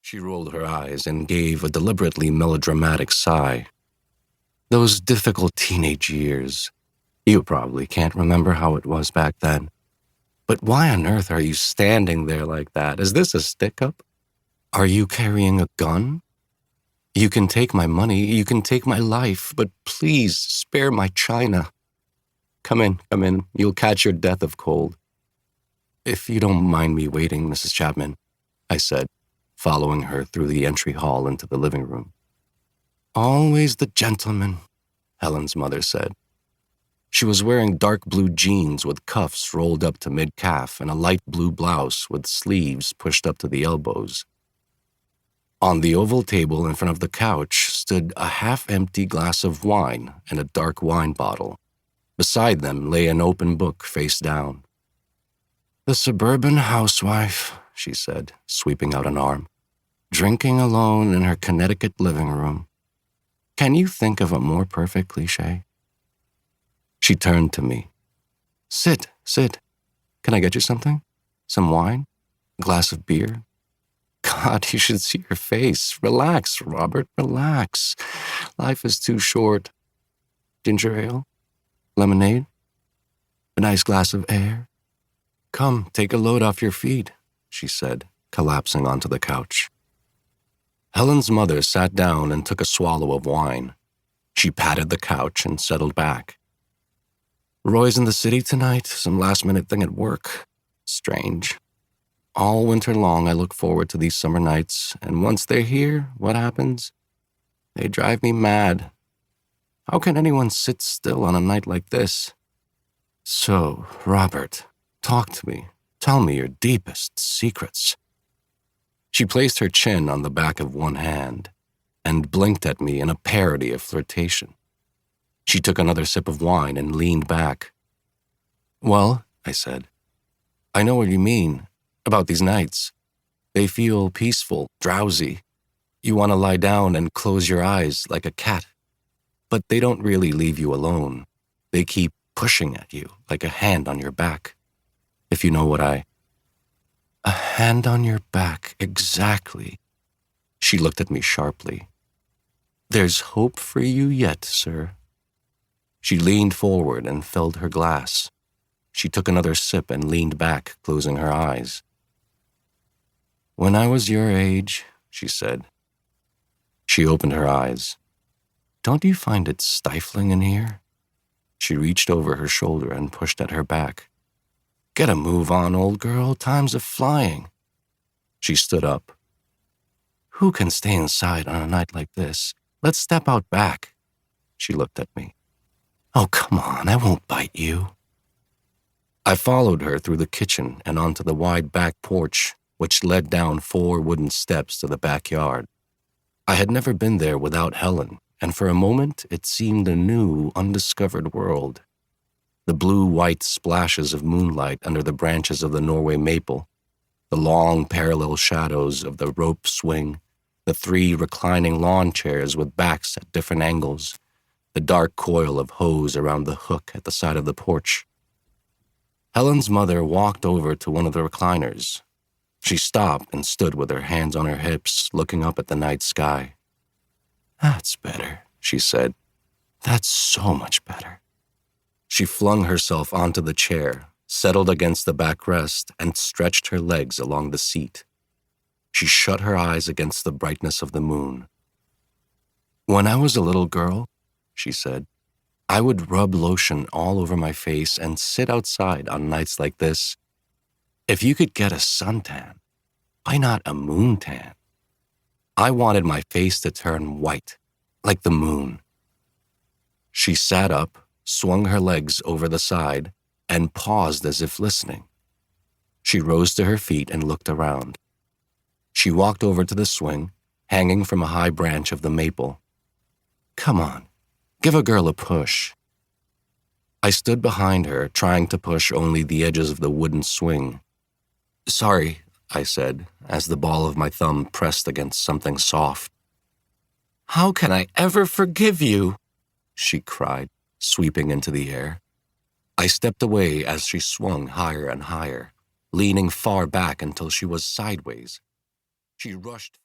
She rolled her eyes and gave a deliberately melodramatic sigh. Those difficult teenage years. You probably can't remember how it was back then. But why on earth are you standing there like that? Is this a stick-up? Are you carrying a gun? You can take my money, you can take my life, but please spare my china. Come in. You'll catch your death of cold. If you don't mind me waiting, Mrs. Chapman, I said, following her through the entry hall into the living room. Always the gentleman, Helen's mother said. She was wearing dark blue jeans with cuffs rolled up to mid-calf and a light blue blouse with sleeves pushed up to the elbows. On the oval table in front of the couch stood a half-empty glass of wine and a dark wine bottle. Beside them lay an open book face down. The suburban housewife, she said, sweeping out an arm, drinking alone in her Connecticut living room. Can you think of a more perfect cliché? She turned to me. Sit. Can I get you something? Some wine? A glass of beer? God, you should see your face. Relax, Robert, relax. Life is too short. Ginger ale? Lemonade? A nice glass of air? Come, take a load off your feet, she said, collapsing onto the couch. Helen's mother sat down and took a swallow of wine. She patted the couch and settled back. Roy's in the city tonight, some last-minute thing at work. Strange. All winter long, I look forward to these summer nights, and once they're here, what happens? They drive me mad. How can anyone sit still on a night like this? So, Robert, talk to me. Tell me your deepest secrets. She placed her chin on the back of one hand and blinked at me in a parody of flirtation. She took another sip of wine and leaned back. Well, I said, I know what you mean about these nights. They feel peaceful, drowsy. You want to lie down and close your eyes like a cat. But they don't really leave you alone. They keep pushing at you like a hand on your back. If you know what A hand on your back, exactly. She looked at me sharply. There's hope for you yet, sir. She leaned forward and filled her glass. She took another sip and leaned back, closing her eyes. When I was your age, she said. She opened her eyes. Don't you find it stifling in here? She reached over her shoulder and pushed at her back. Get a move on, old girl. Time's a-flying. She stood up. Who can stay inside on a night like this? Let's step out back. She looked at me. Oh, come on, I won't bite you. I followed her through the kitchen and onto the wide back porch, which led down 4 wooden steps to the backyard. I had never been there without Helen, and for a moment it seemed a new, undiscovered world. The blue-white splashes of moonlight under the branches of the Norway maple, the long parallel shadows of the rope swing, the 3 reclining lawn chairs with backs at different angles, the dark coil of hose around the hook at the side of the porch. Helen's mother walked over to one of the recliners. She stopped and stood with her hands on her hips, looking up at the night sky. That's better, she said. That's so much better. She flung herself onto the chair, settled against the backrest, and stretched her legs along the seat. She shut her eyes against the brightness of the moon. When I was a little girl, she said, I would rub lotion all over my face and sit outside on nights like this. If you could get a suntan, why not a moontan? I wanted my face to turn white, like the moon. She sat up, swung her legs over the side, and paused as if listening. She rose to her feet and looked around. She walked over to the swing, hanging from a high branch of the maple. Come on, give a girl a push. I stood behind her, trying to push only the edges of the wooden swing. Sorry, I said, as the ball of my thumb pressed against something soft. How can I ever forgive you? She cried, sweeping into the air. I stepped away as she swung higher and higher, leaning far back until she was sideways. She rushed